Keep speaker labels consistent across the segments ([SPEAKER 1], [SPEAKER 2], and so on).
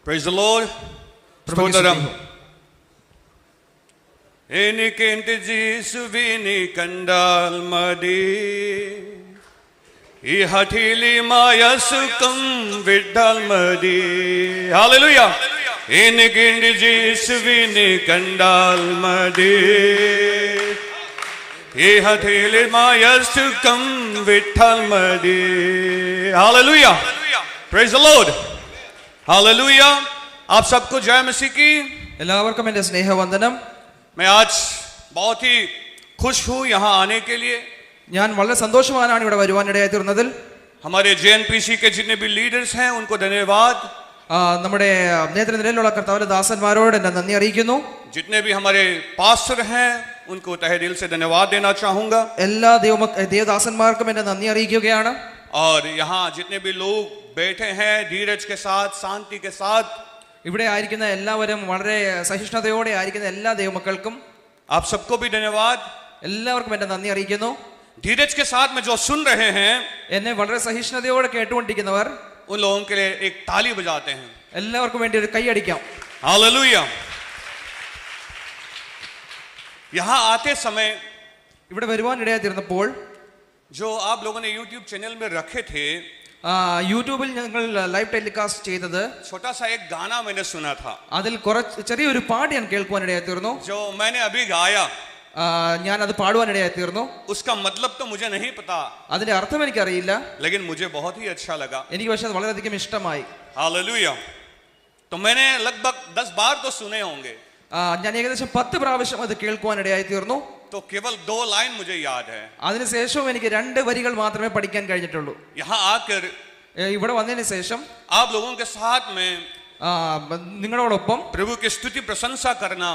[SPEAKER 1] Praise the Lord. സ്തോത്രം. എനിക്കെന്റെ യേശുവിനെ കണ്ടാൽ മതി, ഈ ഹഠിലിമായ സുഖം വിട്ടാൽ മതി. ഹല്ലേലൂയ. എനിക്കെന്റെ യേശുവിനെ കണ്ടാൽ മതി, ഈ ഹഠിലിമായ സുഖം വിട്ടാൽ മതി. Hallelujah. Praise the Lord. Hallelujah. आप सबको जय मसीह की.
[SPEAKER 2] എല്ലാവർക്കും എൻ്റെ സ്നേഹവന്ദനം.
[SPEAKER 1] मैं आज बहुत ही खुश हूँ यहाँ आने के लिए.
[SPEAKER 2] ഞാൻ വളരെ സന്തോഷവാനാണ് ഇവിടെ വരുവാനിടയായി തീർന്നതിൽ.
[SPEAKER 1] हमारे जेएनपीसी के जितने भी लीडर्स हैं उनको धन्यवाद.
[SPEAKER 2] നമ്മുടെ നേതൃനിരയിലുള്ള കർത്താവിന്റെ ദാസന്മാരോട് എൻ്റെ നന്ദി അറിയിക്കുന്നു.
[SPEAKER 1] जितने भी हमारे पास्टर हैं उनको तहे दिल से धन्यवाद देना चाहूंगा.
[SPEAKER 2] എല്ലാ ദേവദാസന്മാർക്കും എൻ്റെ നന്ദി അറിയിക്കുകയാണ്.
[SPEAKER 1] और यहाँ जितने भी लोग बैठे हैं धीरज के साथ, शांति के साथ,
[SPEAKER 2] ഇവിടെ ആയിരിക്കുന്ന എല്ലാവരും വളരെ സഹിഷ്ണുതയോടെ ആയിരിക്കുന്ന എല്ലാ ദൈവമക്കൾക്കും
[SPEAKER 1] आप सबको भी धन्यवाद.
[SPEAKER 2] എല്ലാവർക്കും എൻ്റെ നന്ദി അറിയിക്കുന്നു.
[SPEAKER 1] धीरज के साथ में जो सुन रहे हैं
[SPEAKER 2] എന്നെ വളരെ സഹിഷ്ണുതയോടെ കേട്ടുകൊണ്ടിരിക്കുന്നവർ,
[SPEAKER 1] उन लोगों के लिए एक ताली बजाते हैं.
[SPEAKER 2] എല്ലാവർക്കും വേണ്ടി ഒരു കൈയടിക്കാം.
[SPEAKER 1] हालेलुया. यहाँ आते समय
[SPEAKER 2] ഇവിടെ വരുവാനിടയായി തീർന്നപ്പോൾ
[SPEAKER 1] जो आप लोगों ने YouTube चैनल में रखे थे,
[SPEAKER 2] യൂട്യൂബിൽ ഞങ്ങൾ ലൈവ് ടെലികാസ്റ്റ് ചെയ്തത്
[SPEAKER 1] छोटा सा एक गाना मैंने सुना था,
[SPEAKER 2] അതിൽ ചെറിയൊരു പാട്ട് ഞാൻ കേൾക്കുവാനിടയായി തീർന്നു.
[SPEAKER 1] जो मैंने अभी गाया.
[SPEAKER 2] ഞാൻ അത് പാടുവാനിടയായി തീർന്നു.
[SPEAKER 1] उसका मतलब तो मुझे नहीं पता,
[SPEAKER 2] അതിന്റെ അർത്ഥം എനിക്കറിയില്ല.
[SPEAKER 1] लेकिन मुझे बहुत ही अच्छा लगा.
[SPEAKER 2] എനിക്ക് പക്ഷെ അത് വളരെയധികം ഇഷ്ടമായി.
[SPEAKER 1] हालेलुया. तो मैंने लगभग 10 बार तो सुने होंगे.
[SPEAKER 2] ഞാൻ ഏകദേശം 10 പ്രാവശ്യം അത് കേൾക്കുവാനിടയായി തീർന്നു.
[SPEAKER 1] तो केवल 2 लाइन मुझे याद है.
[SPEAKER 2] അതിനുശേഷവും എനിക്ക് 2 വരികൾ മാത്രമേ പഠിക്കാൻ കഴിഞ്ഞിട്ടുള്ളൂ.
[SPEAKER 1] यहाँ आकर
[SPEAKER 2] ഇവിടെ വന്നതിന് ശേഷം
[SPEAKER 1] आप लोगों के साथ में
[SPEAKER 2] നിങ്ങളോടൊപ്പം
[SPEAKER 1] प्रभु की स्तुति प्रशंसा करना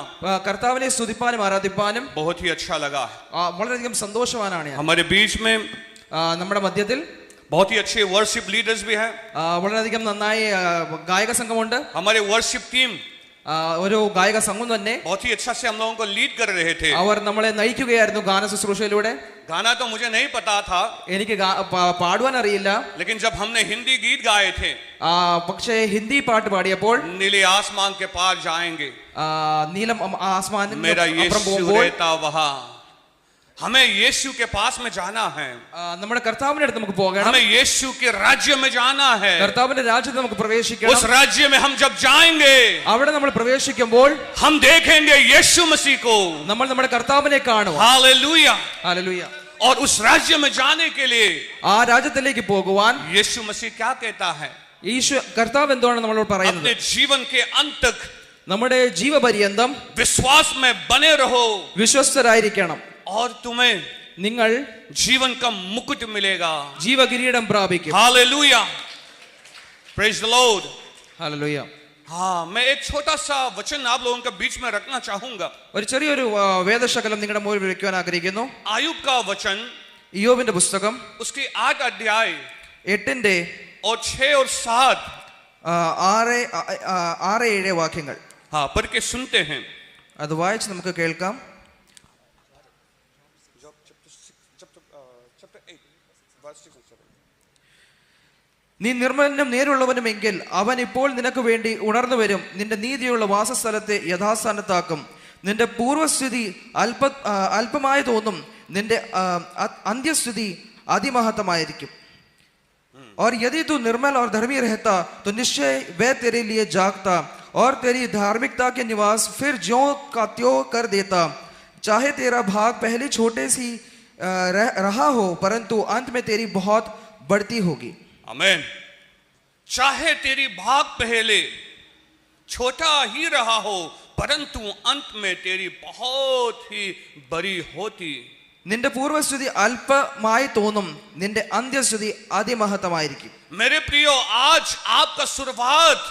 [SPEAKER 2] കർത്താവിനെ സ്തുതിപ്പാനും ആരാധിപ്പാനും
[SPEAKER 1] बहुत ही अच्छा लगा.
[SPEAKER 2] വളരെയധികം സന്തോഷവാനാണ് ഞാൻ.
[SPEAKER 1] हमारे बीच में
[SPEAKER 2] നമ്മുടെ മധ്യത്തിൽ
[SPEAKER 1] बहुत ही अच्छे वर्शिप लीडर्स भी हैं.
[SPEAKER 2] വളരെയധികം നന്നായി ഗായക സംഘമുണ്ട്.
[SPEAKER 1] हमारे वर्शिप टीम
[SPEAKER 2] ഒരു ഗായക സംഘം തന്നെ
[SPEAKER 1] बहुत ही अच्छा से हम लोगों को लीड कर रहे थे.
[SPEAKER 2] അവർ നമ്മളെ നയിക്കുകയായിരുന്നു ഗാന ശുശ്രൂഷയിലൂടെ.
[SPEAKER 1] गाना तो मुझे नहीं पता था,
[SPEAKER 2] എനിക്ക് പാടുവാൻ അറിയില്ല.
[SPEAKER 1] लेकिन जब हमने हिंदी गीत गाए थे,
[SPEAKER 2] പക്ഷേ ഹിന്ദി പാട്ട് പാടിയപ്പോൾ
[SPEAKER 1] नीले आसमान के पार जाएंगे,
[SPEAKER 2] നീലം ആസ്മാനിൽ
[SPEAKER 1] मेरा
[SPEAKER 2] അപ്പുറം
[SPEAKER 1] यीशु
[SPEAKER 2] പോകുമ്പോൾ
[SPEAKER 1] रहता वहां. हमें यीशु के पास में जाना है,
[SPEAKER 2] നമ്മുടെ കർത്താവിന്റെ അടുത്ത് നമുക്ക് പോകണം.
[SPEAKER 1] हमें यीशु के राज्य में जाना है.
[SPEAKER 2] കർത്താവിന്റെ രാജ്യത്ത് നമുക്ക് പ്രവേശിക്കണം.
[SPEAKER 1] उस राज्य में हम जब जाएंगे,
[SPEAKER 2] അവിടെ നമ്മൾ പ്രവേശിക്കുമ്പോൾ
[SPEAKER 1] हम देखेंगे यीशु मसीह को.
[SPEAKER 2] നമ്മൾ നമ്മുടെ കർത്താവിനെ കാണും.
[SPEAKER 1] हालेलुया.
[SPEAKER 2] ഹല്ലേലൂയ.
[SPEAKER 1] और उस राज्य में जाने के लिए
[SPEAKER 2] ആ രാജ്യത്തിലേക്ക് പോകുവാൻ
[SPEAKER 1] यीशु मसीह क्या कहता है?
[SPEAKER 2] കർത്താവ് എന്താണ് നമ്മളോട് പറയുന്നത്?
[SPEAKER 1] अपने जीवन के अंत तक
[SPEAKER 2] നമ്മുടെ ജീവപര്യന്തം
[SPEAKER 1] विश्वास में बने रहो,
[SPEAKER 2] വിശ്വസ്തരായിരിക്കണം.
[SPEAKER 1] और तुम्हें
[SPEAKER 2] നിങ്ങൾ
[SPEAKER 1] जीवन का मुकुट मिलेगा.
[SPEAKER 2] ജീവകിരീടം പ്രാപിക്കും.
[SPEAKER 1] Hallelujah. Praise the Lord.
[SPEAKER 2] Hallelujah.
[SPEAKER 1] हाँ, मैं एक छोटा सा वचन आप लोगों के बीच में रखना चाहूंगा.
[SPEAKER 2] ഒരു ചെറിയൊരു വേദശകലം നിങ്ങളുടെ മുന്നിൽ വെക്കുവാൻ ആഗ്രഹിക്കുന്നു.
[SPEAKER 1] आयुब का वचन,
[SPEAKER 2] ഇയ്യോബിന്റെ പുസ്തകം
[SPEAKER 1] उसके 8 अध्याय
[SPEAKER 2] 8
[SPEAKER 1] और 6 और 7
[SPEAKER 2] 6 7 വാക്യങ്ങൾ.
[SPEAKER 1] हाँ, पढ़ के सुनते हैं.
[SPEAKER 2] അത് വായിച്ച് നമുക്ക് കേൾക്കാം. നീ നിർമ്മലനും നേരുള്ളവനുമെങ്കിൽ അവൻ ഇപ്പോൾ നിനക്ക് വേണ്ടി ഉണർന്നു വരും. നിന്റെ നീതിയുള്ള വാസസ്ഥലത്തെ യഥാസ്ഥാനത്താക്കും. നിന്റെ പൂർവസ്ഥിതി അല്പമായി തോന്നും. നിന്റെ അന്ത്യസ്ഥിതി അതിമഹത്തമായിരിക്കും. और यदि तू निर्मल और धर्मी रहता तो निश्चय वह तेरे लिए जागता और तेरी धार्मिकता के निवास फिर ज्यों का त्यों कर देता. चाहे तेरा भाग पहले छोटे सी रहा हो परंतु अंत में तेरी बहुत बढ़ती होगी.
[SPEAKER 1] आमीन. चाहे तेरी भाग पहले छोटा ही रहा हो परंतु अंत में तेरी बहुत ही बड़ी होती.
[SPEAKER 2] നിന്റെ പൂർവസ്ഥിതി അല്പമായി തോന്നും. നിന്റെ അന്ത്യസ്ഥിതി അതിമഹത്തമായിരിക്കും.
[SPEAKER 1] मेरे प्रियो, आज आपका शुरुआत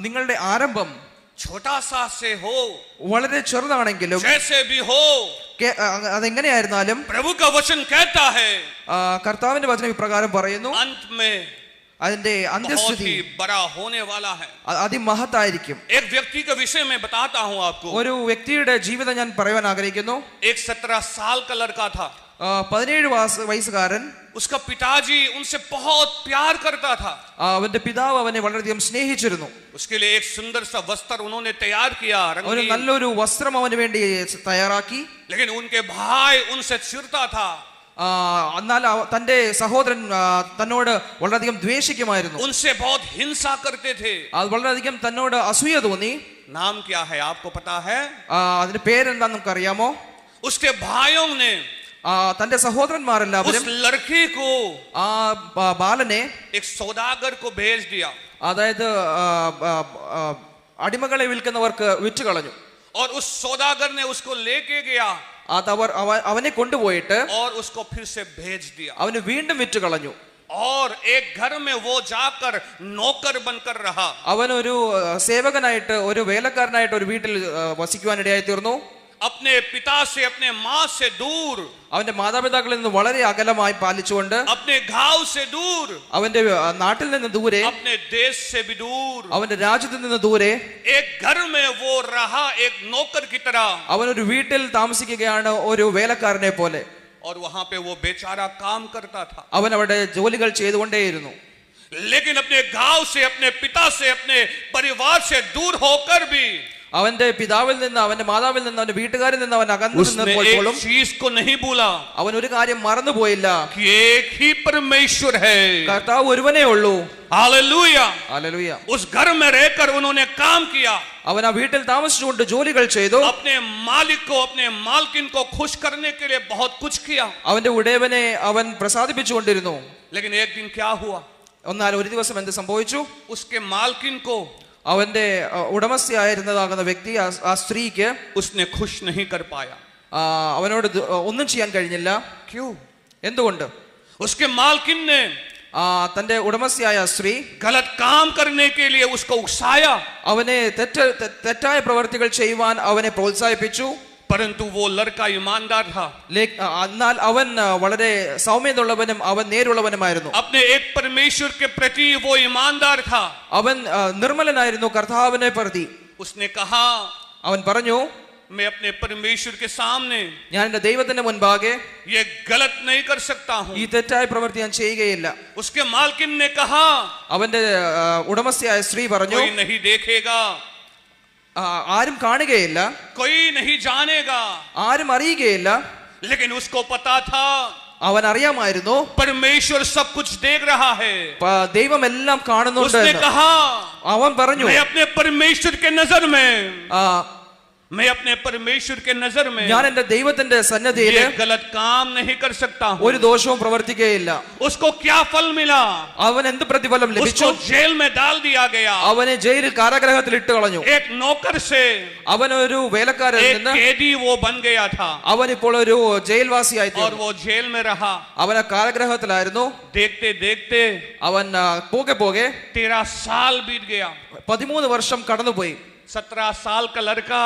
[SPEAKER 2] നിങ്ങളുടെ ആരംഭം
[SPEAKER 1] छोटा सा से हो,
[SPEAKER 2] വളരെ ചെറുതാണെങ്കിലും
[SPEAKER 1] जैसे भी हो,
[SPEAKER 2] അതെങ്ങനെയായിരുന്നാലും
[SPEAKER 1] प्रभु का वचन कहता है
[SPEAKER 2] കർത്താവിന്റെ വചനം ഇപ്രകാരം പറയുന്നു,
[SPEAKER 1] अंत में
[SPEAKER 2] അതിന്റെ
[SPEAKER 1] बहुत
[SPEAKER 2] അന്ത്യസ്ഥിതി
[SPEAKER 1] ही बड़ा होने वाला है.
[SPEAKER 2] അതിമഹത്തായിരിക്കും.
[SPEAKER 1] एक व्यक्ति के विषय में बताता हूं आपको.
[SPEAKER 2] ഒരു വ്യക്തിയുടെ ജീവിതം ഞാൻ പറയാൻ ആഗ്രഹിക്കുന്നു.
[SPEAKER 1] एक 17 साल का लड़का था.
[SPEAKER 2] 17 വയസ്സുകാരൻ
[SPEAKER 1] उसका पिताजी उनसे बहुत प्यार करता था।
[SPEAKER 2] അവന്റെ പിതാവ് അവനെ വളരെയധികം സ്നേഹിച്ചിരുന്നു.
[SPEAKER 1] उसके लिए एक सुंदर सा वस्त्र उन्होंने तैयार किया,
[SPEAKER 2] ഒരു
[SPEAKER 1] रंगीन।
[SPEAKER 2] നല്ലൊരു വസ്ത്രം അവന് വേണ്ടി തയ്യാറാക്കി.
[SPEAKER 1] लेकिन उनके भाई उनसे चिढ़ता था,
[SPEAKER 2] എന്നാൽ തന്റെ സഹോദരൻ തന്നോട് വളരെയധികം ദ്വേഷിക്കുമായിരുന്നു.
[SPEAKER 1] उनसे बहुत हिंसा करते थे।
[SPEAKER 2] അത് വളരെയധികം തന്നോട് അസൂയ തോന്നി.
[SPEAKER 1] नाम क्या है आपको पता है?
[SPEAKER 2] അതിന്റെ പേരെന്താ നമുക്ക് അറിയാമോ?
[SPEAKER 1] उसके भाइयों ने
[SPEAKER 2] തന്റെ സഹോദരന്മാരെല്ലാവരും
[SPEAKER 1] उस लड़की को
[SPEAKER 2] ബാലനെ
[SPEAKER 1] एक सौदागर को भेज दिया,
[SPEAKER 2] അതായത് അടിമകളെ വിൽക്കുന്നവർക്ക് വിറ്റ് കളഞ്ഞു.
[SPEAKER 1] और उस सौदागर ने उसको लेके गया
[SPEAKER 2] അവനെ കൊണ്ടുപോയിട്ട്
[SPEAKER 1] और उसको फिर से भेज दिया,
[SPEAKER 2] അവന് വീണ്ടും വിറ്റ് കളഞ്ഞു.
[SPEAKER 1] और एक घर में वो जाकर नौकर बनकर रहा।
[SPEAKER 2] അവനൊരു സേവകനായിട്ട് ഒരു വേലക്കാരനായിട്ട് ഒരു വീട്ടിൽ വസിക്കുവാനിടയായി തീർന്നു.
[SPEAKER 1] अपने पिता से अपने माँ से दूर,
[SPEAKER 2] അവന്റെ മാതാപിതാക്കളിൽ നിന്ന് വളരെ അകലമായി പാലിച്ചുകൊണ്ട്,
[SPEAKER 1] अपने गांव से दूर,
[SPEAKER 2] അവന്റെ നാട്ടിൽ നിന്ന് ദൂരെ,
[SPEAKER 1] अपने देश से भी दूर,
[SPEAKER 2] അവന്റെ രാജ്യത്ത് നിന്ന് ദൂരെ
[SPEAKER 1] एक घर में वो रहा एक नौकर की तरह,
[SPEAKER 2] അവനൊരു വീട്ടിൽ താമസിക്കുകയാണ് ഒരു വേലക്കാരനെ പോലെ.
[SPEAKER 1] और वहां पे वो बेचारा काम करता था।
[SPEAKER 2] അവൻ അവിടെ ജോലികൾ ചെയ്തുകൊണ്ടേയിരുന്നു.
[SPEAKER 1] लेकिन अपने गांव से, अपने पिता से, अपने परिवार से दूर होकर भी
[SPEAKER 2] അവന്റെ പിതാവിൽ നിന്ന്, അവന്റെ മാതാവിൽ നിന്ന്, അവന്റെ വീട്ടുകാരിൽ നിന്ന് അവൻ അകന്നു നിന്നപ്പോൾ പോലും
[SPEAKER 1] चीज को नहीं भूला
[SPEAKER 2] അവൻ ഒരു കാര്യം മറന്നുപോയില്ല.
[SPEAKER 1] कि एक ही परमेश्वर है,
[SPEAKER 2] കർത്താവ് ഒരുവനേ ഉള്ളൂ.
[SPEAKER 1] हालेलुया।
[SPEAKER 2] ഹല്ലേലൂയ.
[SPEAKER 1] उस घर में रहकर उन्होंने काम किया,
[SPEAKER 2] അവൻ ആ വീട്ടിൽ താമസിച്ചുകൊണ്ട് ജോലികൾ ചെയ്തു.
[SPEAKER 1] अपने मालिक को, अपने मालकिन को खुश करने के लिए बहुत कुछ किया।
[SPEAKER 2] അവന്റെ ഉടയവനെ അവൻ പ്രസാദിപ്പിച്ചുകൊണ്ടിരുന്നു.
[SPEAKER 1] लेकिन एक दिन क्या हुआ?
[SPEAKER 2] എന്നാൽ ഒരു ദിവസം എന്ത് സംഭവിച്ചു?
[SPEAKER 1] उसके मालकिन को,
[SPEAKER 2] അവന്റെ ഉടമസ്ഥയായിരുന്നതാകുന്ന വ്യക്തി, ആ സ്ത്രീക്ക്
[SPEAKER 1] उसने खुश नहीं कर पाया।
[SPEAKER 2] അവനോട് ഒന്നും ചെയ്യാൻ കഴിഞ്ഞില്ല.
[SPEAKER 1] क्यों?
[SPEAKER 2] എന്തുകൊണ്ട്?
[SPEAKER 1] उसके मालकिन ने
[SPEAKER 2] തന്റെ ഉടമസ്ഥയായ സ്ത്രീ
[SPEAKER 1] गलत काम करने के लिए उसको उकसाया,
[SPEAKER 2] അവനെ തെറ്റായ പ്രവർത്തികൾ ചെയ്യുവാൻ അവനെ പ്രോത്സാഹിപ്പിച്ചു.
[SPEAKER 1] परंतु वो लड़का ईमानदार था।
[SPEAKER 2] എന്നാൽ അവൻ വളരെ സൗമ്യതയുള്ളവനും അവൻ നേരുള്ളവനുമായിരുന്നു.
[SPEAKER 1] अपने एक परमेश्वर के प्रति वो ईमानदार था।
[SPEAKER 2] അവൻ നിർമ്മലനായിരുന്നു കർത്താവിനെ പ്രതി.
[SPEAKER 1] उसने कहा,
[SPEAKER 2] അവൻ പറഞ്ഞു,
[SPEAKER 1] मैं अपने परमेश्वर के सामने
[SPEAKER 2] ഞാൻ എന്റെ ദൈവത്തിന്റെ മുൻപാകെ
[SPEAKER 1] ये गलत नहीं कर सकता हूँ।
[SPEAKER 2] ഈ തെറ്റായ പ്രവൃത്തി ഞാൻ ചെയ്യുകയില്ല.
[SPEAKER 1] उसके मालकिन ने कहा,
[SPEAKER 2] അവന്റെ ഉടമസ്ഥയായ സ്ത്രീ പറഞ്ഞു,
[SPEAKER 1] कोई नहीं देखेगा,
[SPEAKER 2] ആരും കാണുകയില്ല,
[SPEAKER 1] कोई नहीं जानेगा।
[SPEAKER 2] ആരും അറിയുകയില്ല.
[SPEAKER 1] लेकिन उसको पता था
[SPEAKER 2] അവൻ അറിയാമായിരുന്നു
[SPEAKER 1] परमेश्वर सब कुछ देख रहा है।
[SPEAKER 2] ദൈവം എല്ലാം കാണുന്നുണ്ട്.
[SPEAKER 1] उसने कहा,
[SPEAKER 2] അവൻ പറഞ്ഞു,
[SPEAKER 1] मैं अपने परमेश्वर के नजर में, मैं अपने परमेश्वर के नजर में
[SPEAKER 2] ഞാൻ എന്റെ ദൈവത്തിന്റെ സന്നിധിയിൽ
[SPEAKER 1] ये गलत काम नहीं कर सकता हूँ।
[SPEAKER 2] ഒരു ദോഷവും പ്രവർത്തിക്കുകയില്ല.
[SPEAKER 1] उसको क्या फल मिला?
[SPEAKER 2] അവൻ എന്ത് പ്രതിഫലം ലഭിച്ചു?
[SPEAKER 1] उसको जेल में डाल दिया गया।
[SPEAKER 2] അവനെ ജയിലിൽ കാരാഗ്രഹത്തിൽ ഇട്ട് കളഞ്ഞു.
[SPEAKER 1] एक नौकर से
[SPEAKER 2] അവൻ ഒരു വേലക്കാരൻ
[SPEAKER 1] एक
[SPEAKER 2] നിന്ന്
[SPEAKER 1] कैदी वो बन गया था,
[SPEAKER 2] അവൻ ഇപ്പോൾ ഒരു ജയിൽവാസിയായി
[SPEAKER 1] और
[SPEAKER 2] തീർന്നു.
[SPEAKER 1] वो जेल में रहा।
[SPEAKER 2] അവൻ കാരാഗ്രഹത്തിലായിരുന്നു.
[SPEAKER 1] देखते देखते
[SPEAKER 2] അവൻ പോകെ പോകെ
[SPEAKER 1] 13 साल बीत गया।
[SPEAKER 2] 13 വർഷം കടന്നുപോയി.
[SPEAKER 1] 17 साल का लड़का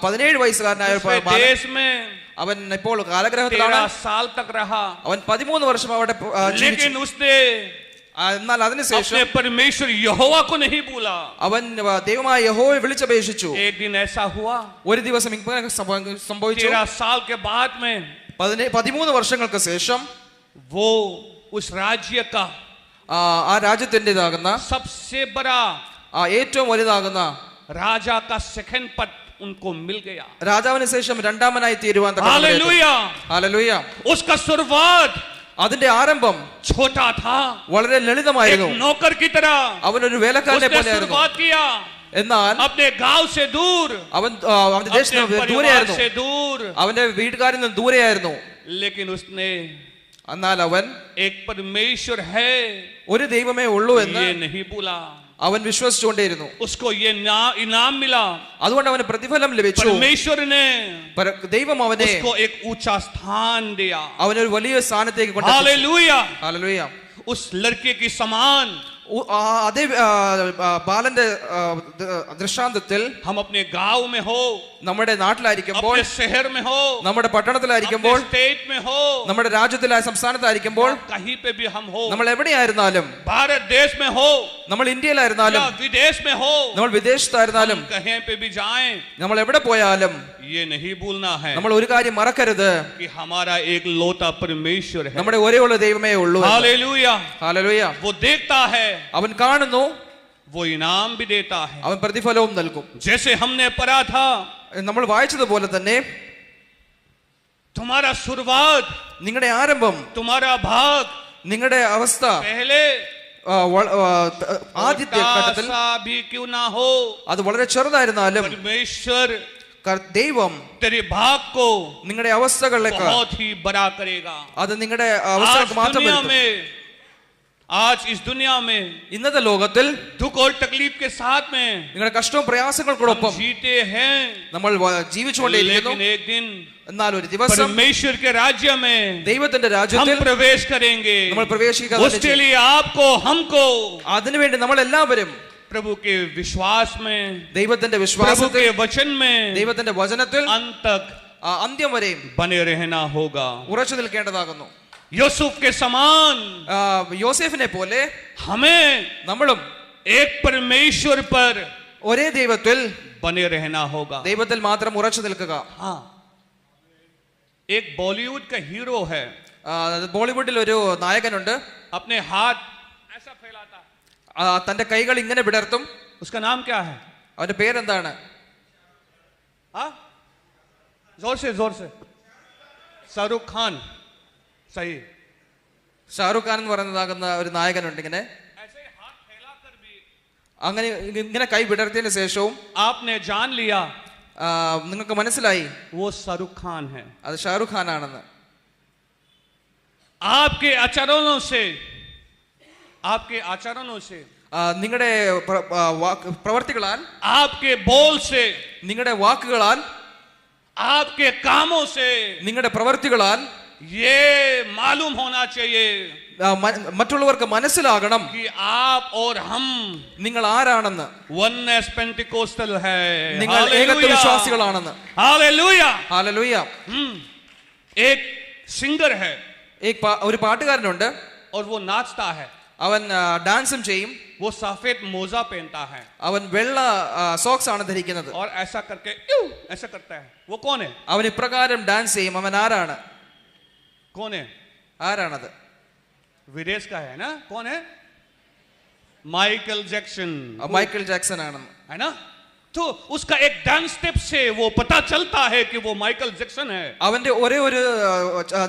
[SPEAKER 2] 17 വയസ്സുകാരനായ ഒരു ബാലൻ,
[SPEAKER 1] देश में
[SPEAKER 2] അവൻ ഇപ്പോൾ കാരാഗ്രഹത്തിലാണ്.
[SPEAKER 1] 13 साल तक रहा।
[SPEAKER 2] അവൻ 13 വർഷം അവിടെ ജീവിച്ചു.
[SPEAKER 1] लेकिन उसने
[SPEAKER 2] എന്നാൽ അതിനുശേഷം
[SPEAKER 1] अपने परमेश्वर यहोवा को नहीं भूला।
[SPEAKER 2] അവൻ ദൈവമായ യഹോവയെ വിളിച്ചപേക്ഷിച്ചു.
[SPEAKER 1] एक दिन ऐसा हुआ,
[SPEAKER 2] ഒരു ദിവസം ഇങ്ങനെ സംഭവിച്ചു.
[SPEAKER 1] 13 साल के बाद में
[SPEAKER 2] 13 വർഷങ്ങൾക്ക് ശേഷം
[SPEAKER 1] वो उस राज्य का
[SPEAKER 2] ആ രാജ്യത്തിൻ്റെതാകുന്ന
[SPEAKER 1] सबसे बड़ा
[SPEAKER 2] ഏറ്റവും വലുതാകുന്ന
[SPEAKER 1] राजा का सेकंड पद उनको मिल गया।
[SPEAKER 2] രാജാവിന് ശേഷം രണ്ടാമനായി തീരുവാൻ
[SPEAKER 1] हालेलुया।
[SPEAKER 2] ഹല്ലേലൂയ.
[SPEAKER 1] उसका शुरुआत
[SPEAKER 2] അതിന്റെ ആരംഭം
[SPEAKER 1] छोटा था,
[SPEAKER 2] വളരെ ലളിതമായിരുന്നു.
[SPEAKER 1] एक नौकर की तरह
[SPEAKER 2] അവനൊരു വേലക്കാരനെ
[SPEAKER 1] उसने
[SPEAKER 2] പോലെയായിരുന്നു.
[SPEAKER 1] शुरुआत किया,
[SPEAKER 2] എന്നാൽ
[SPEAKER 1] अपने गांव से दूर,
[SPEAKER 2] അവന്റെ ദേശത്ത്
[SPEAKER 1] अपने परिवार
[SPEAKER 2] ദൂരെയായിരുന്നു.
[SPEAKER 1] से दूर।
[SPEAKER 2] അവന്റെ വീട്ടുകാരിൽ നിന്ന് ദൂരെയായിരുന്നു.
[SPEAKER 1] लेकिन उसने
[SPEAKER 2] എന്നാൽ അവൻ
[SPEAKER 1] एक परमेश्वर है
[SPEAKER 2] ഒരു ദൈവമേ ഉള്ളൂ എന്ന്
[SPEAKER 1] ये नहीं भूला।
[SPEAKER 2] അവൻ വിശ്വസിച്ചുകൊണ്ടേയിരുന്നു.
[SPEAKER 1] उसको ये इनाम मिला।
[SPEAKER 2] അതുകൊണ്ട് അവന് പ്രതിഫലം ലഭിച്ചു.
[SPEAKER 1] परमेश्वर ने
[SPEAKER 2] ദൈവം അവനെ
[SPEAKER 1] उसको एक ऊंचा स्थान दिया।
[SPEAKER 2] അവനൊരു വലിയ സ്ഥാനത്തേക്ക് കൊണ്ടുപോയി.
[SPEAKER 1] हालेलुया।
[SPEAKER 2] ഹല്ലേലൂയ.
[SPEAKER 1] उस लड़के की समान
[SPEAKER 2] അതേ ബാലന്റെ ദൃഷ്ടാന്തത്തിൽ
[SPEAKER 1] हम अपने गांव में हो,
[SPEAKER 2] നമ്മുടെ നാട്ടിലായിരിക്കുമ്പോൾ,
[SPEAKER 1] अपने शहर में हो,
[SPEAKER 2] നമ്മുടെ പട്ടണത്തിലായിരിക്കുമ്പോൾ,
[SPEAKER 1] अपने स्टेट में हो,
[SPEAKER 2] നമ്മുടെ രാജ്യത്തിലായ സംസ്ഥാനത്തായിരിക്കുമ്പോൾ,
[SPEAKER 1] कहीं पे भी हम हो,
[SPEAKER 2] നമ്മൾ എവിടെയായിരുന്നാലും,
[SPEAKER 1] भारत देश में हो
[SPEAKER 2] നമ്മൾ ഇന്ത്യയിലായിരുന്നാലും,
[SPEAKER 1] या विदेश में हो,
[SPEAKER 2] നമ്മൾ വിദേശത്തായിരുന്നാലും,
[SPEAKER 1] कहीं पे भी जाएं,
[SPEAKER 2] നമ്മൾ എവിടെ പോയാലും
[SPEAKER 1] ये नहीं भूलना है
[SPEAKER 2] നമ്മൾ ഒരു കാര്യം മറക്കരുത്,
[SPEAKER 1] कि हमारा एक लौता परमेश्वर है।
[SPEAKER 2] നമ്മുടെ ഒരേ ഉള്ള ദൈവമേ ഉള്ളൂ.
[SPEAKER 1] हालेलुया।
[SPEAKER 2] ഹല്ലേലൂയ.
[SPEAKER 1] वो देखता है,
[SPEAKER 2] അവൻ കാണുന്നു,
[SPEAKER 1] वो इनाम भी देता है।
[SPEAKER 2] അവൻ പ്രതിഫലവും നൽകും.
[SPEAKER 1] जैसे हमने पढ़ा था,
[SPEAKER 2] നമ്മൾ വായിച്ചതുപോലെ തന്നെ
[SPEAKER 1] तुम्हारा शुरुआत,
[SPEAKER 2] നിങ്ങളുടെ ആരംഭം,
[SPEAKER 1] तुम्हारा भाग
[SPEAKER 2] നിങ്ങളുടെ അവസ്ഥ
[SPEAKER 1] पहले
[SPEAKER 2] ആദ്യത്തെ ഘട്ടത്തിൽ
[SPEAKER 1] सा भी क्यों ना हो,
[SPEAKER 2] അത് വളരെ ചെറുതായിരുന്നാലും
[SPEAKER 1] परमेश्वर
[SPEAKER 2] ദൈവം
[SPEAKER 1] तेरे भाग को
[SPEAKER 2] നിങ്ങളുടെ അവസ്ഥകളിലേക്ക്
[SPEAKER 1] बहुत ही बड़ा करेगा।
[SPEAKER 2] അത് നിങ്ങളുടെ
[SPEAKER 1] आज
[SPEAKER 2] അവസ്ഥകൾക്ക് മാറ്റം
[SPEAKER 1] दुनिया
[SPEAKER 2] വരുത്തും.
[SPEAKER 1] में, आज इस दुनिया में
[SPEAKER 2] ഇന്നത്തെ ലോകത്തിൽ
[SPEAKER 1] दुख और तकलीफ के साथ में
[SPEAKER 2] നിങ്ങളുടെ കഷ്ടവും പ്രയാസങ്ങൾക്കൊപ്പം
[SPEAKER 1] जीते हैं,
[SPEAKER 2] നമ്മൾ ജീവിച്ചുകൊണ്ടിരിക്കുന്നു.
[SPEAKER 1] लेकिन एक दिन
[SPEAKER 2] എന്നാൽ ഒരു ദിവസം
[SPEAKER 1] परमेश्वर के राज्य में
[SPEAKER 2] ദൈവത്തിന്റെ
[SPEAKER 1] हम
[SPEAKER 2] രാജ്യത്തിൽ
[SPEAKER 1] प्रवेश करेंगे।
[SPEAKER 2] നമ്മൾ പ്രവേശിക്കുക.
[SPEAKER 1] उसके लिए आपको, हमको
[SPEAKER 2] അതിനുവേണ്ടി നമ്മൾ എല്ലാവരും
[SPEAKER 1] प्रभु के विश्वास में,
[SPEAKER 2] ദൈവത്തിന്റെ
[SPEAKER 1] प्रभु
[SPEAKER 2] വിശ്വാസത്തിൽ,
[SPEAKER 1] के वचन में
[SPEAKER 2] ദൈവത്തിന്റെ വചനത്തിൽ
[SPEAKER 1] अंत तक
[SPEAKER 2] അന്ത്യം വരെയും
[SPEAKER 1] बने रहना होगा।
[SPEAKER 2] ഉറച്ചു നിൽക്കേണ്ടതാകുന്നു.
[SPEAKER 1] यूसुफ के समान
[SPEAKER 2] യോസേഫിനെ പോലെ
[SPEAKER 1] हमें
[SPEAKER 2] നമ്മളും
[SPEAKER 1] एक परमेश्वर पर
[SPEAKER 2] ഒരേ ദൈവത്തിൽ,
[SPEAKER 1] बने रहना होगा।
[SPEAKER 2] ദൈവത്തിൽ മാത്രം ഉറച്ചു നിൽക്കുക.
[SPEAKER 1] हाँ, एक बॉलीवुड का हीरो है,
[SPEAKER 2] ബോളിവുഡിൽ ഒരു നായകനുണ്ട്.
[SPEAKER 1] अपने हाथ ऐसा फैलाता है,
[SPEAKER 2] തന്റെ കൈകൾ ഇങ്ങനെ വിടർത്തും.
[SPEAKER 1] उसका नाम क्या है?
[SPEAKER 2] അവന്റെ പേരെന്താണ്?
[SPEAKER 1] हाँ, जोर से जोर से। शाहरुख खान, सही।
[SPEAKER 2] ഷാറുഖ് ഖാൻ എന്ന് പറയുന്നതാകുന്ന ഒരു നായകനുണ്ട്. ഇങ്ങനെ
[SPEAKER 1] ऐसे हाथ फैलाकर भी
[SPEAKER 2] അങ്ങനെ ഇങ്ങനെ കൈ വിടർത്തിയതിനു ശേഷവും
[SPEAKER 1] आपने जान लिया
[SPEAKER 2] നിങ്ങൾക്ക് മനസ്സിലായി
[SPEAKER 1] वो शाहरुख खान है।
[SPEAKER 2] അത് ഷാറുഖ് ഖാൻ ആണെന്ന്.
[SPEAKER 1] आपके आचरणों से, आपके आचरणों से,
[SPEAKER 2] നിങ്ങളുടെ പ്രവർത്തികളാൽ,
[SPEAKER 1] आपके बोल से,
[SPEAKER 2] നിങ്ങളുടെ വാക്കുകളാൽ,
[SPEAKER 1] आपके कामों से
[SPEAKER 2] നിങ്ങളുടെ പ്രവർത്തികളാൽ
[SPEAKER 1] ये मालूम होना चाहिए
[SPEAKER 2] മറ്റുള്ളവർക്ക് മനസ്സിലാകണം
[SPEAKER 1] कि आप और हम
[SPEAKER 2] നിങ്ങൾ ആരാണെന്ന്,
[SPEAKER 1] वननेस पेंटिकोस्टल है।
[SPEAKER 2] നിങ്ങൾ ഏകത്വ വിശ്വാസികളാണെന്ന്.
[SPEAKER 1] हालेलुया।
[SPEAKER 2] ഹല്ലേലൂയ.
[SPEAKER 1] एक सिंगर है
[SPEAKER 2] ഒരു പാട്ടുകാരനുണ്ട്.
[SPEAKER 1] और वो नाचता है,
[SPEAKER 2] അവൻ ഡാൻസും ചെയ്യും.
[SPEAKER 1] वो सफेद मोजा पहनता है
[SPEAKER 2] അവൻ വെള്ള സോക്സ് ആണ് ധരിക്കുന്നത്.
[SPEAKER 1] और ऐसा करके ऐसा करता है। वो कौन है?
[SPEAKER 2] അവൻ ഇപ്രകാരം ഡാൻസ് ചെയ്യും. അവൻ ആരാണ്?
[SPEAKER 1] कौन है?
[SPEAKER 2] ആരാണത്?
[SPEAKER 1] विदेश का है ना? कौन है? Michael Jackson.
[SPEAKER 2] മൈക്കൽ ജാക്സൺ ആണെന്ന്.
[SPEAKER 1] है ना? तो उसका एक डांस स्टेप से वो पता चलता है कि वो माइकल जैक्सन है।
[SPEAKER 2] അവന്റെ ഒരേ ഒരു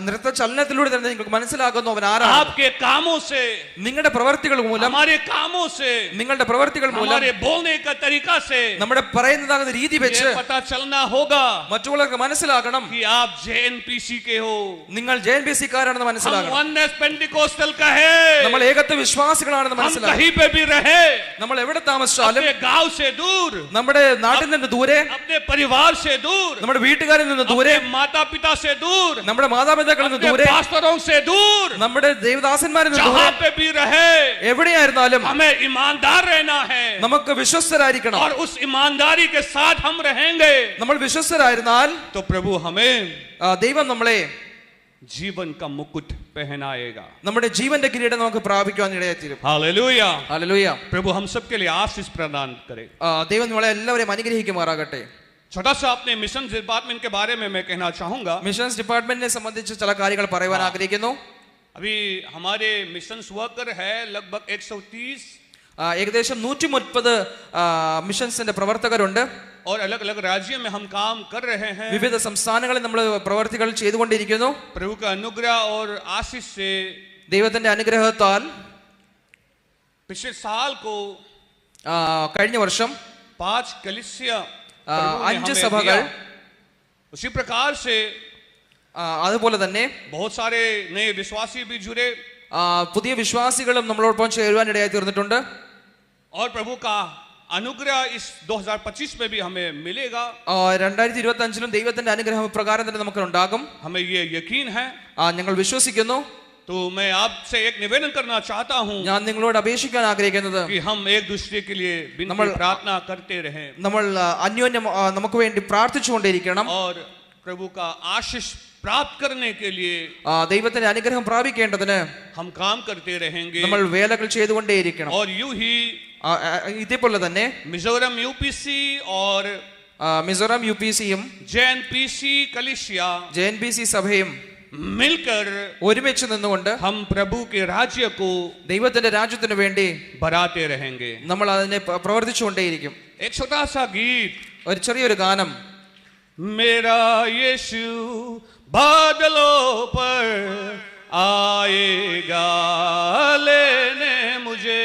[SPEAKER 2] നൃത്ത ചലനത്തിലൂടെ തന്നെ നിങ്ങൾക്ക് മനസ്സിലാകുന്നു അവൻ ആരാണ്.
[SPEAKER 1] आपके कामों से,
[SPEAKER 2] നിങ്ങളുടെ പ്രവർത്തികൾ മൂലം,
[SPEAKER 1] हमारे कामों से,
[SPEAKER 2] നിങ്ങളുടെ പ്രവർത്തികൾ മൂലം,
[SPEAKER 1] हमारे बोलने का तरीका से
[SPEAKER 2] നമ്മുടെ പറയുന്നതാകുന്ന രീതി വെച്ച്
[SPEAKER 1] ये पता चलना होगा
[SPEAKER 2] മറ്റുള്ളവർക്ക് മനസ്സിലാകണം
[SPEAKER 1] कि आप जेएनपीसी के हो,
[SPEAKER 2] നിങ്ങൾ JNPC കാരാണെന്ന്
[SPEAKER 1] हम
[SPEAKER 2] മനസ്സിലാകണം.
[SPEAKER 1] वननेस पेंटिकोस्टल का है,
[SPEAKER 2] നമ്മൾ ഏകത്വ വിശ്വാസികളാണെന്ന്
[SPEAKER 1] हम
[SPEAKER 2] മനസ്സിലാക്കണം.
[SPEAKER 1] कहीं पे भी रहे,
[SPEAKER 2] നമ്മൾ എവിടെ താമസിച്ചാലും,
[SPEAKER 1] अपने गांव से दूर,
[SPEAKER 2] നമ്മുടെ നാട്ടിൽ നിന്ന് ദൂരെ,
[SPEAKER 1] अपने परिवार से दूर,
[SPEAKER 2] നമ്മുടെ വീട്ടുകാരിൽ നിന്ന് ദൂരെ,
[SPEAKER 1] अपने माता पिता से दूर,
[SPEAKER 2] നമ്മുടെ മാതാപിതാക്കളിൽ നിന്ന്
[SPEAKER 1] अपने
[SPEAKER 2] ദൂരെ,
[SPEAKER 1] पास्टरों से दूर,
[SPEAKER 2] നമ്മുടെ ദേവദാസന്മാരിൽ നിന്ന് ദൂരെ,
[SPEAKER 1] जहां पे भी रहे,
[SPEAKER 2] എവിടെയായിരുന്നാലും
[SPEAKER 1] हमें ईमानदार रहना है
[SPEAKER 2] നമുക്ക് വിശ്വസ്തരായിരിക്കണം.
[SPEAKER 1] और उस ईमानदारी के साथ हम रहेंगे
[SPEAKER 2] നമ്മൾ വിശ്വസ്തരായിരുന്നാൽ
[SPEAKER 1] तो प्रभु हमें
[SPEAKER 2] ദൈവം നമ്മളെ
[SPEAKER 1] जीवन का मुकुट पहनाएगा।
[SPEAKER 2] നമ്മുടെ ജീവന്റെ കിരീടം നമുക്ക് പ്രാപിക്കുവാൻ ഇടയായിത്തീരും.
[SPEAKER 1] हालेलुया।
[SPEAKER 2] ഹല്ലേലൂയ.
[SPEAKER 1] प्रभु हम सबके लिए आशीष प्रदान करे।
[SPEAKER 2] ദൈവം നമ്മളെ എല്ലാവരെയും അനുഗ്രഹിക്കുമാറാകട്ടെ.
[SPEAKER 1] छोटा सा अपने मिशन डिपार्टमेंट के बारे में मैं कहना चाहूंगा।
[SPEAKER 2] മിഷൻസ് ഡിപ്പാർട്ട്മെന്റിനെ സംബന്ധിച്ച് ചില കാര്യങ്ങൾ പറയുവാൻ ആഗ്രഹിക്കുന്നു.
[SPEAKER 1] अभी हमारे मिशंस वर्कर है लगभग 130
[SPEAKER 2] ഏകദേശം 130 മിഷൻസിന്റെ പ്രവർത്തകരുണ്ട്.
[SPEAKER 1] और अलग अलग राज्य में हम काम कर रहे हैं।
[SPEAKER 2] വിവിധ സംസ്ഥാനങ്ങളിൽ നമ്മൾ പ്രവർത്തികൾ ചെയ്തുകൊണ്ടിരിക്കുന്നു.
[SPEAKER 1] प्रभु का अनुग्रह और आशीष से
[SPEAKER 2] ദൈവത്തിന്റെ അനുഗ്രഹത്താൽ
[SPEAKER 1] पिछले साल को
[SPEAKER 2] കഴിഞ്ഞ വർഷം
[SPEAKER 1] 5 कलीसिया
[SPEAKER 2] 5 സഭകൾ,
[SPEAKER 1] उसी प्रकार से
[SPEAKER 2] അതുപോലെ തന്നെ
[SPEAKER 1] बहुत सारे नए विश्वासी भी जुड़े
[SPEAKER 2] പുതിയ വിശ്വാസികളും നമ്മളോടൊപ്പം ചേരുവാൻ ഇടയായി തീർന്നിട്ടുണ്ട്.
[SPEAKER 1] और प्रभु का अनुग्रह इस 2025 में भी हमें मिलेगा.
[SPEAKER 2] 2025 ദൈവത്തിന്റെ അനുഗ്രഹം പ്രകാരം തന്നെ നമുക്ക് ഉണ്ടാകും.
[SPEAKER 1] हमें ये यकीन है.
[SPEAKER 2] ഞങ്ങൾ വിശ്വസിക്കുന്നു.
[SPEAKER 1] तो मैं आपसे एक निवेदन करना चाहता हूं
[SPEAKER 2] ഞാൻ നിങ്ങളോട് അപേക്ഷിക്കാൻ ആഗ്രഹിക്കുന്നത്
[SPEAKER 1] कि हम एक दूसरे के लिए विनती
[SPEAKER 2] नमल-
[SPEAKER 1] प्रार्थना करते रहें
[SPEAKER 2] നമ്മൾ അന്യോന്യം നമുക്ക് വേണ്ടി പ്രാർത്ഥിച്ചുകൊണ്ടിരിക്കണം.
[SPEAKER 1] और प्रभु का आशीष प्राप्त करने के लिए
[SPEAKER 2] ദൈവത്തിന്റെ അനുഗ്രഹം പ്രാപിക്കേണ്ടതിന്
[SPEAKER 1] हम काम करते रहेंगे.
[SPEAKER 2] നമ്മൾ വേലകൾ ചെയ്തുകൊണ്ടേയിരിക്കണം.
[SPEAKER 1] और यूं ही
[SPEAKER 2] ഇതേപോലെ തന്നെ
[SPEAKER 1] मिजोरम यूपीसी और
[SPEAKER 2] മിസോറാം UPCയും
[SPEAKER 1] JNPC कलिसिया
[SPEAKER 2] JNPC സഭയും
[SPEAKER 1] मिलकर
[SPEAKER 2] ഒരുമിച്ച് നിന്നുകൊണ്ട്
[SPEAKER 1] हम प्रभु के राज्य को
[SPEAKER 2] ദൈവത്തിന്റെ രാജ്യത്തിന് വേണ്ടി
[SPEAKER 1] बढ़ाते रहेंगे.
[SPEAKER 2] നമ്മൾ അതിനെ പ്രവർത്തിച്ചുകൊണ്ടേയിരിക്കും.
[SPEAKER 1] एक छोटा सा गीत.
[SPEAKER 2] ഒരു ചെറിയൊരു ഗാനം.
[SPEAKER 1] मेरा यीशु बादलों पर आएगा लेने मुझे,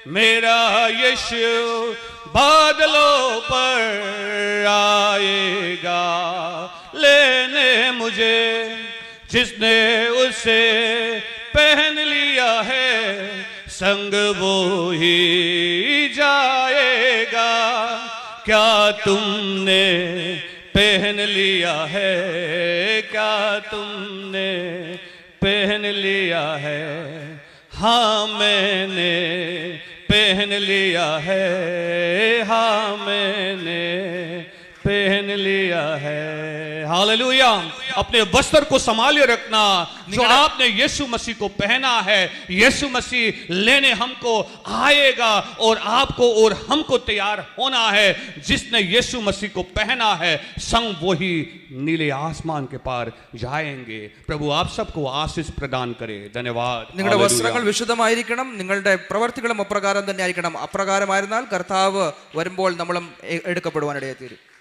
[SPEAKER 1] मेरा यीशु बादलों पर आएगा लेने मुझे, जिसने उसे पहन लिया है संग वो ही जाएगा. क्या तुमने पहन लिया है, क्या तुमने पहन लिया है? हाँ मैंने पहन लिया है, हाँ मैंने पहन लिया है. हालेलुया. अपने वस्त्र को संभाले रखना जो आपने यीशु मसीह को पहना है. यीशु मसीह लेने हमको आएगा और आपको और हमको तैयार होना है. जिसने यीशु मसीह को पहना है संग वही नीले आसमान के पार जाएंगे. प्रभु आप सबको आशीष प्रदान करे. धन्यवाद.
[SPEAKER 2] നിങ്ങളുടെ വസ്ത്രങ്ങൾ വിശുദ്ധമായിരിക്കണം, നിങ്ങളുടെ പ്രവർത്തികളും അപ്രകാരം തന്നെ ആയിരിക്കണം. അപ്രകാരമായിരുന്നാൽ കർത്താവ് വരുമ്പോൾ നമ്മളും എടുക്കപ്പെടുവാനിടയായിത്തീരും.